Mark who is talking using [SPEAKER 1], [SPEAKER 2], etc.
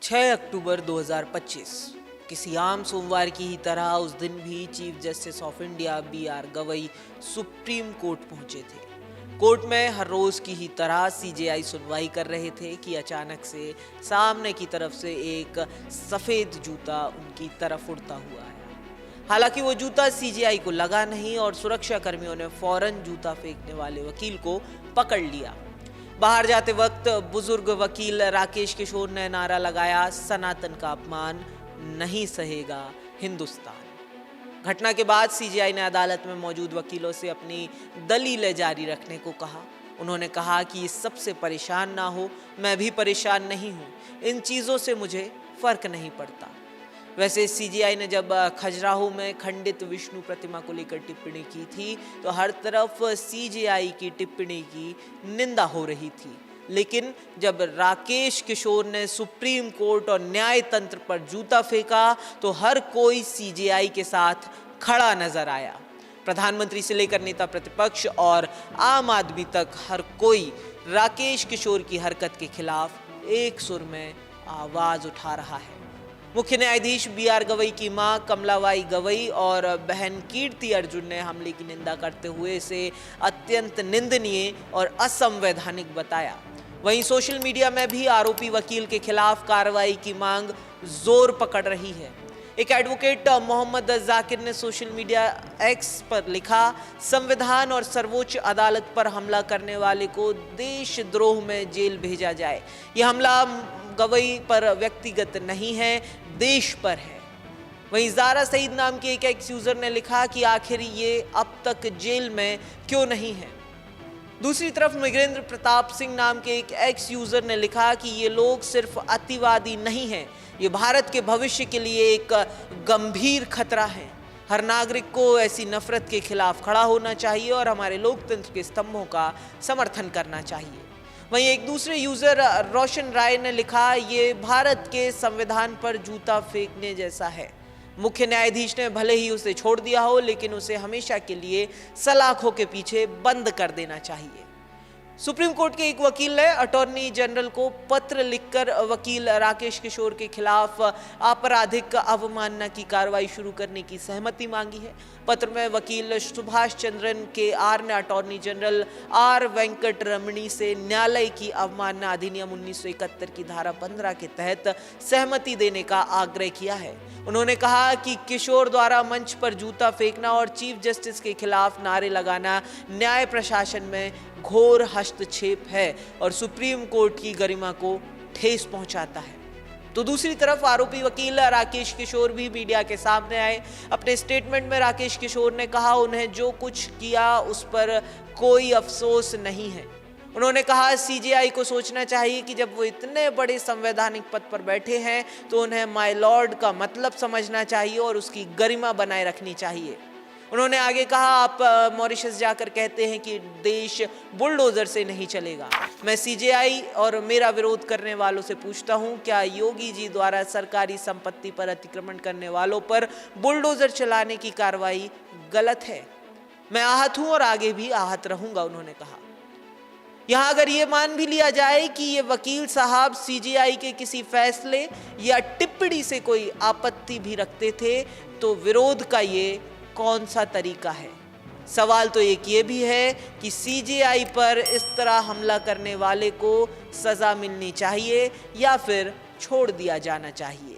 [SPEAKER 1] 6 अक्टूबर 2025 किसी आम सोमवार की ही तरह उस दिन भी chief justice of India B R. Gavai supreme court पहुंचे थे। कोर्ट में हर रोज की ही तरह सीजेआई सुनवाई कर रहे थे कि अचानक से सामने की तरफ से एक सफेद जूता उनकी तरफ उड़ता हुआ आया। हालांकि वो जूता सीजेआई को लगा नहीं और सुरक्षा कर्मियों ने फौरन जूता फेंकने वाले वकील को पकड़ लिया। बाहर जाते वक्त बुजुर्ग वकील राकेश किशोर ने नारा लगाया, सनातन का अपमान नहीं सहेगा हिंदुस्तान। घटना के बाद सीजेआई ने अदालत में मौजूद वकीलों से अपनी दलीलें जारी रखने को कहा। उन्होंने कहा कि इस सबसे परेशान ना हो, मैं भी परेशान नहीं हूं, इन चीजों से मुझे फर्क नहीं पड़ता। वैसे सीजेआई ने जब खजुराहो में खंडित विष्णु प्रतिमा को लेकर टिप्पणी की थी तो हर तरफ सीजेआई की टिप्पणी की निंदा हो रही थी, लेकिन जब राकेश किशोर ने सुप्रीम कोर्ट और न्याय तंत्र पर जूता फेंका तो हर कोई सीजेआई के साथ खड़ा नजर आया। प्रधानमंत्री से लेकर नेता प्रतिपक्ष और आम आदमी तक हर कोई राकेश किशोर की हरकत के खिलाफ एक सुर में आवाज उठा रहा है। मुख्य न्यायाधीश बी.आर. गवई की मां कमलाबाई गवई और बहन कीर्ति अर्जुन ने हमले की निंदा करते हुए इसे अत्यंत निंदनीय और असंवैधानिक बताया। वहीं सोशल मीडिया में भी आरोपी वकील के खिलाफ कार्रवाई की मांग जोर पकड़ रही है। एक एडवोकेट मोहम्मद जाकिर ने सोशल मीडिया एक्स पर लिखा, संविधान और सर्वोच्च अदालत पर हमला करने वाले को देशद्रोह में जेल भेजा जाए। यह हमला गवई पर व्यक्तिगत नहीं है, देश पर है। वहीं ज़ारा सईद नाम के एक एक्स यूजर ने लिखा कि आखिर ये अब तक जेल में क्यों नहीं है। दूसरी तरफ मृगेंद्र प्रताप सिंह नाम के एक एक्स यूजर ने लिखा कि ये लोग सिर्फ अतिवादी नहीं हैं, ये भारत के भविष्य के लिए एक गंभीर खतरा है। हर नागरिक को ऐसी नफरत के खिलाफ खड़ा होना चाहिए और हमारे लोकतंत्र के स्तंभों का समर्थन करना चाहिए। वहीं एक दूसरे यूजर रोशन राय ने लिखा, ये भारत के संविधान पर जूता फेंकने जैसा है। मुख्य न्यायाधीश ने भले ही उसे छोड़ दिया हो, लेकिन उसे हमेशा के लिए सलाखों के पीछे बंद कर देना चाहिए। सुप्रीम कोर्ट के एक वकील ने अटॉर्नी जनरल को पत्र लिखकर वकील राकेश किशोर के खिलाफ आपराधिक अवमानना की कार्रवाई शुरू करने की सहमति मांगी है। पत्र में वकील सुभाष चंद्रन के आर ने अटॉर्नी जनरल आर वेंकट रमणी से न्यायालय की अवमानना अधिनियम 1971 की धारा 15 के तहत सहमति देने का आग्रह किया है। उन्होंने कहा कि किशोर द्वारा मंच पर जूता फेंकना और चीफ जस्टिस के खिलाफ नारे लगाना न्याय प्रशासन में घोर हस्तक्षेप है और सुप्रीम कोर्ट की गरिमा को ठेस पहुंचाता है। तो दूसरी तरफ आरोपी वकील राकेश किशोर भी मीडिया के सामने आए। अपने स्टेटमेंट में राकेश किशोर ने कहा, उन्हें जो कुछ किया उस पर कोई अफसोस नहीं है। उन्होंने कहा, सीजेआई को सोचना चाहिए कि जब वो इतने बड़े संवैधानिक पद पर बैठे हैं तो उन्हें माय लॉर्ड का मतलब समझना चाहिए और उसकी गरिमा बनाए रखनी चाहिए। उन्होंने आगे कहा, आप मॉरिशस जाकर कहते हैं कि देश बुलडोजर से नहीं चलेगा। मैं सीजेआई और मेरा विरोध करने वालों से पूछता हूं, क्या योगी जी द्वारा सरकारी संपत्ति पर अतिक्रमण करने वालों पर बुलडोजर चलाने की कार्रवाई गलत है? मैं आहत हूं और आगे भी आहत रहूंगा, उन्होंने कहा। यहाँ अगर ये मान भी लिया जाए कि ये वकील साहब सीजेआई के किसी फैसले या टिप्पणी से कोई आपत्ति भी रखते थे तो विरोध का ये कौन सा तरीका है? सवाल तो एक ये भी है कि सीजेआई पर इस तरह हमला करने वाले को सजा मिलनी चाहिए या फिर छोड़ दिया जाना चाहिए।